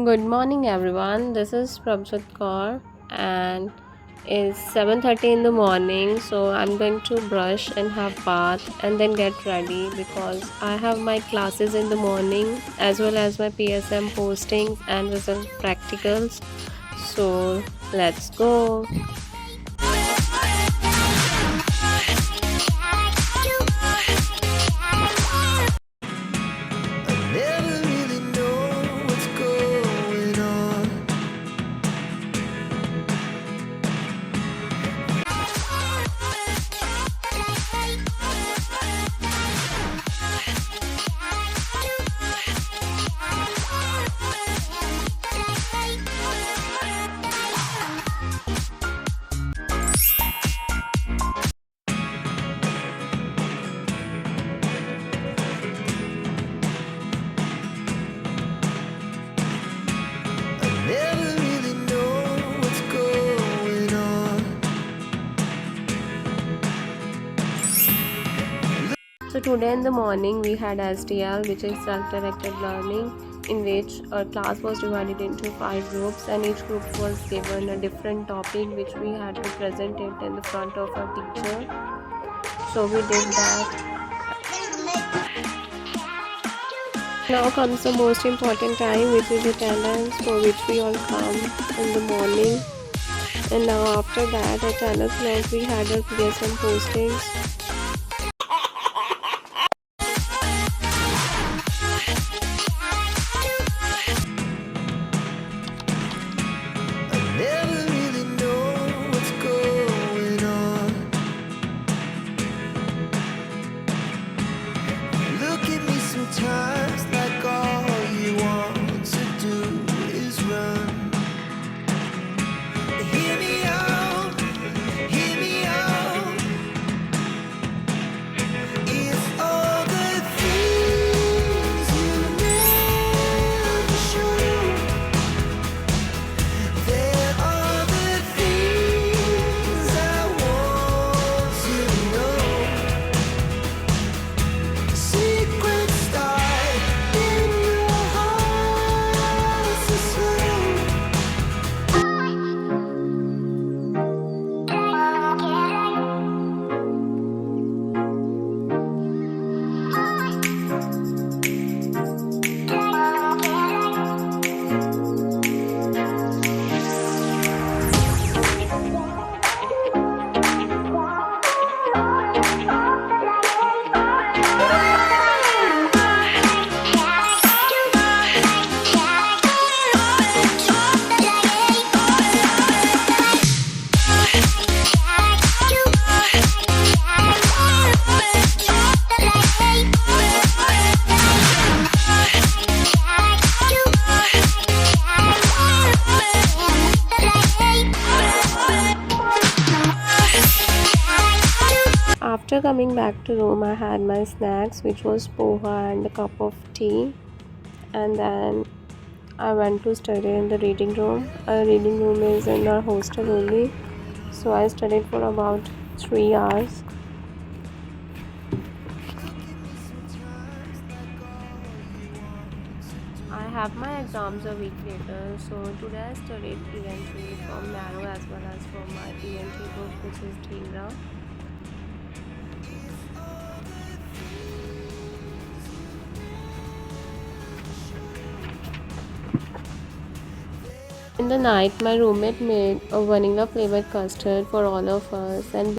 Good morning, everyone. This is Prabjot Kaur, and it's 7:30 in the morning. So I'm going to brush and have bath and then get ready because I have my classes in the morning as well as my PSM postings and result practicals. So let's go. So today in the morning we had SDL, which is self-directed learning, in which our class was divided into 5 groups and each group was given a different topic which we had to present it in the front of our teacher. So we did that. Now comes the most important time, which is attendance, for which we all come in the morning. And now after that at 10 o'clock we had our PSM postings. Sometimes like all you want to do is run. Hear me out, hear me out. It's all the things you never show. There are the things I want to know. Secrets After coming back to room, I had my snacks, which was poha and a cup of tea, and then I went to study in the reading room. Our reading room is in our hostel only, so I studied for about 3 hours. I have my exams a week later, so today I studied ENT from narrow as well as from my ENT book, which is Dhingra. In the night, my roommate made a vanilla flavored custard for all of us, and